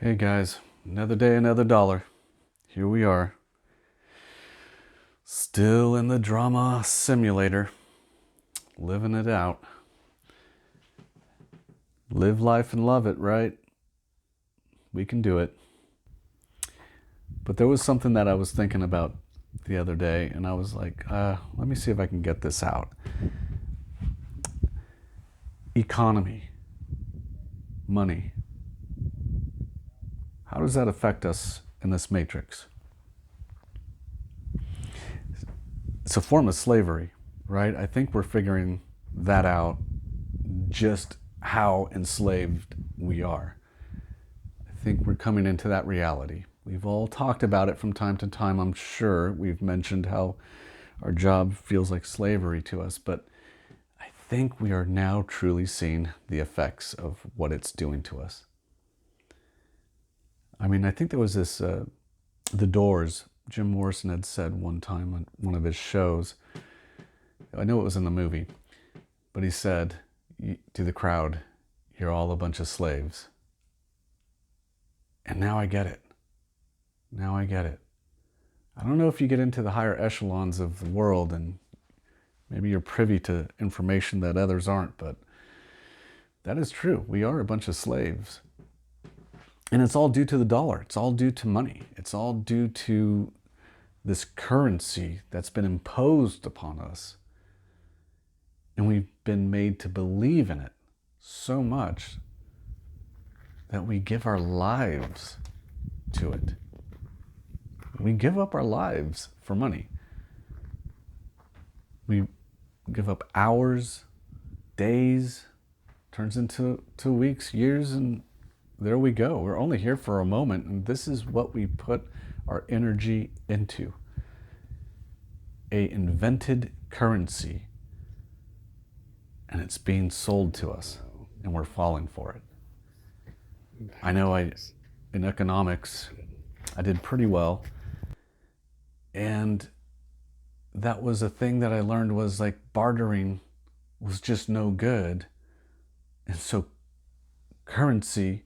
Hey guys, another day, another dollar. Here we are. Still in the drama simulator, living it out. Live life and love it, right? We can do it. But there was something that I was thinking about the other day, and I was like, let me see if I can get this out. Economy, money. How does that affect us in this matrix? It's a form of slavery, right? I think we're figuring that out, just how enslaved we are. I think we're coming into that reality. We've all talked about it from time to time, I'm sure. We've mentioned how our job feels like slavery to us, but I think we are now truly seeing the effects of what it's doing to us. I mean, I think there was this, The Doors, Jim Morrison had said one time on one of his shows, I know it was in the movie, but he said to the crowd, "You're all a bunch of slaves." And now I get it. Now I get it. I don't know if you get into the higher echelons of the world and maybe you're privy to information that others aren't, but that is true. We are a bunch of slaves. And it's all due to the dollar. It's all due to money. It's all due to this currency that's been imposed upon us. And we've been made to believe in it so much that we give our lives to it. We give up our lives for money. We give up hours, days, turns into weeks, years, and there we go. We're only here for a moment, and this is what we put our energy into. A invented currency, and it's being sold to us, and we're falling for it. I know in economics, I did pretty well, and that was a thing that I learned was like bartering was just no good. And so currency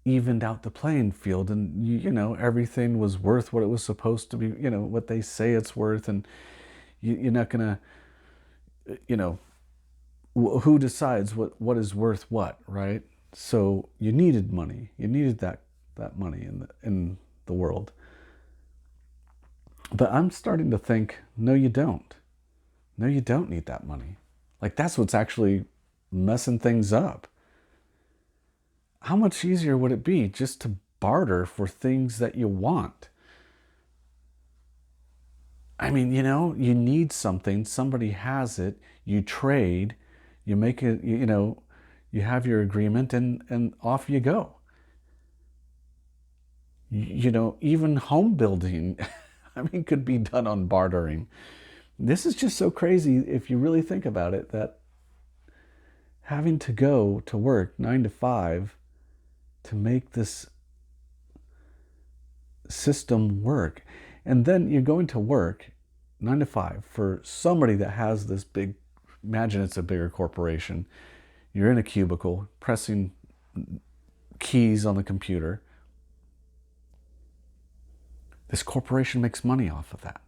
evened out the playing field, and everything was worth what it was supposed to be, what they say it's worth. And you're not gonna, who decides what is worth what, right? So you needed money. You needed that money in the world. But I'm starting to think, no, you don't. No, you don't need that money. Like, that's what's actually messing things up. How much easier would it be just to barter for things that you want? I mean, you need something, somebody has it, you trade, you make it, you have your agreement, and off you go. Even home building, I mean, could be done on bartering. This is just so crazy if you really think about it, that having to go to work 9 to 5 to make this system work. And then you're going to work 9 to 5 for somebody that has this big, imagine it's a bigger corporation. You're in a cubicle pressing keys on the computer. This corporation makes money off of that.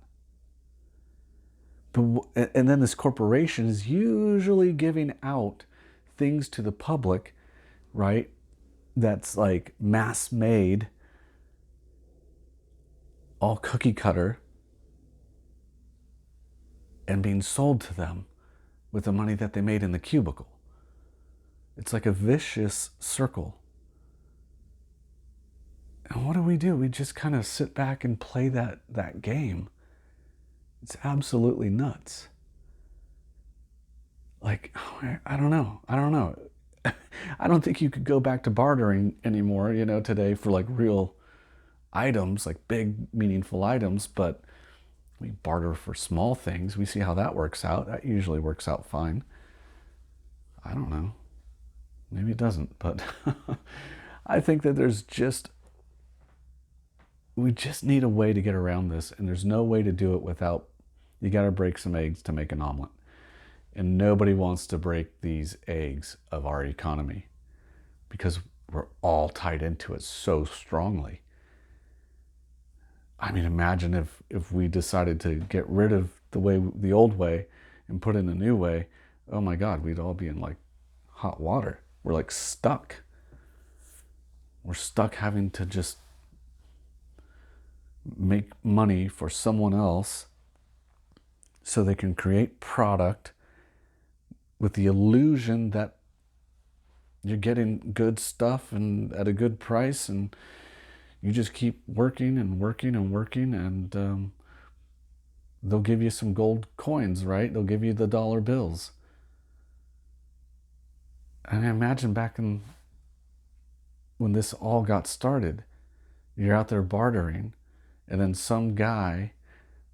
And then this corporation is usually giving out things to the public, right? That's like mass made, all cookie cutter, and being sold to them with the money that they made in the cubicle. It's like a vicious circle. And what do? We just kind of sit back and play that game. It's absolutely nuts. Like, I don't know. I don't think you could go back to bartering anymore, today for like real items, like big, meaningful items, but we barter for small things. We see how that works out. That usually works out fine. I don't know. Maybe it doesn't, but I think that we just need a way to get around this, and there's no way to do it without, you got to break some eggs to make an omelet. And nobody wants to break these eggs of our economy because we're all tied into it so strongly. I mean, imagine if we decided to get rid of the old way and put in a new way. Oh my God, we'd all be in like hot water. We're like stuck. We're stuck having to just make money for someone else so they can create product with the illusion that you're getting good stuff and at a good price, and you just keep working and working and working, and they'll give you some gold coins, right? They'll give you the dollar bills. And I imagine back in when this all got started, you're out there bartering, and then some guy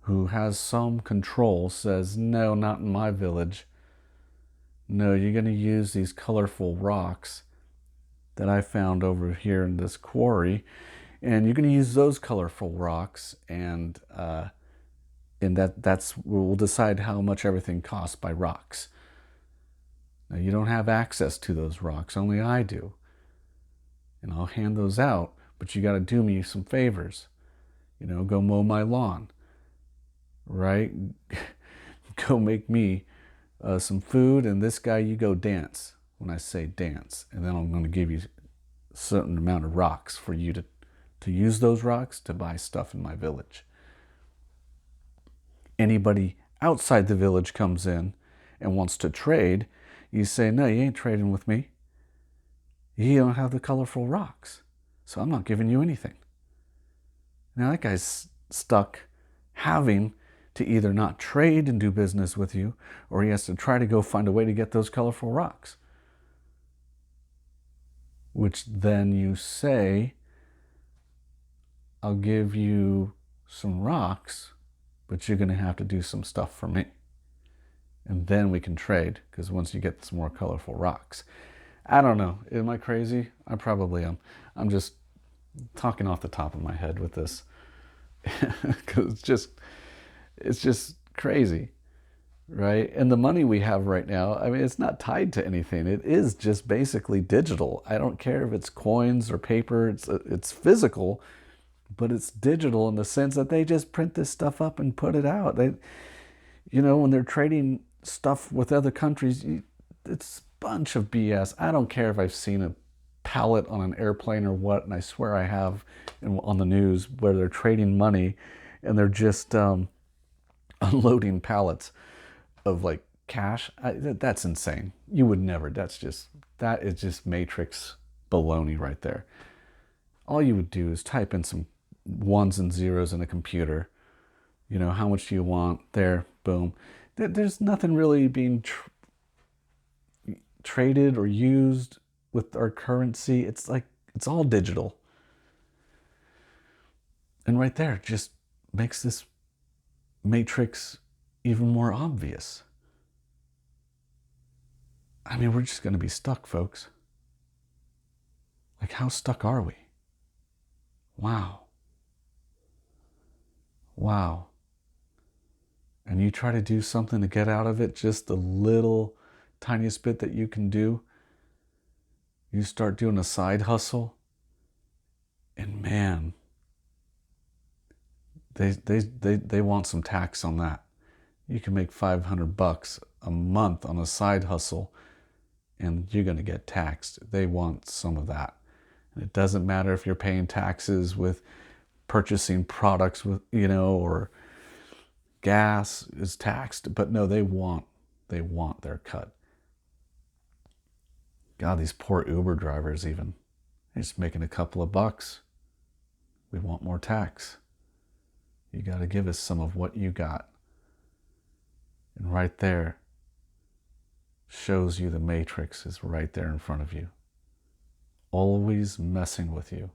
who has some control says, no, not in my village. No, you're going to use these colorful rocks that I found over here in this quarry, and you're going to use those colorful rocks, and that's we'll decide how much everything costs by rocks. Now, you don't have access to those rocks, only I do. And I'll hand those out, but you got to do me some favors. Go mow my lawn, right? Go make me some food, and this guy, you go dance when I say dance. And then I'm going to give you a certain amount of rocks for you to use those rocks to buy stuff in my village. Anybody outside the village comes in and wants to trade, you say, no, you ain't trading with me. You don't have the colorful rocks, so I'm not giving you anything. Now that guy's stuck having to either not trade and do business with you, or he has to try to go find a way to get those colorful rocks. Which then you say, I'll give you some rocks, but you're going to have to do some stuff for me. And then we can trade, because once you get some more colorful rocks. I don't know. Am I crazy? I probably am. I'm just talking off the top of my head with this. Because it's just crazy, right? And the money we have right now, I mean, it's not tied to anything. It is just basically digital. I don't care if it's coins or paper. It's physical, but it's digital in the sense that they just print this stuff up and put it out. When they're trading stuff with other countries, it's a bunch of BS. I don't care if I've seen a pallet on an airplane or what, and I swear I have on the news where they're trading money and they're just unloading pallets of like cash. That's insane. You would never. That is just Matrix baloney right there. All you would do is type in some ones and zeros in a computer. How much do you want? There, boom. There's nothing really being traded or used with our currency. It's all digital. And right there just makes this matrix even more obvious. I mean, we're just going to be stuck, folks. Like, how stuck are we? Wow. Wow. And you try to do something to get out of it, just the little tiniest bit that you can do. You start doing a side hustle, and man, they want some tax on that. You can make $500 a month on a side hustle, and you're going to get taxed. They want some of that. And it doesn't matter if you're paying taxes with purchasing products with, or gas is taxed, but no, they want their cut. God, these poor Uber drivers even, they're just making a couple of bucks. We want more tax. You got to give us some of what you got. And right there shows you the matrix is right there in front of you. Always messing with you.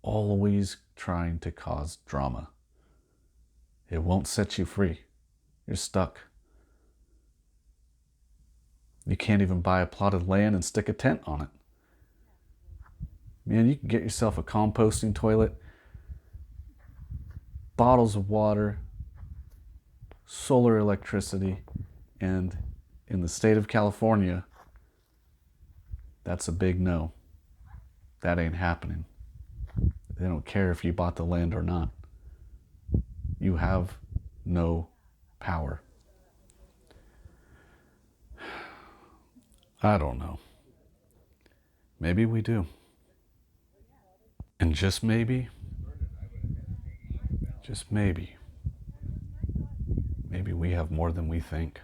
Always trying to cause drama. It won't set you free. You're stuck. You can't even buy a plot of land and stick a tent on it. Man, you can get yourself a composting toilet, bottles of water, solar electricity, and in the state of California, that's a big no. that ain't happening. They don't care if you bought the land or not. You have no power. I don't know. Maybe we do. And just maybe, maybe we have more than we think.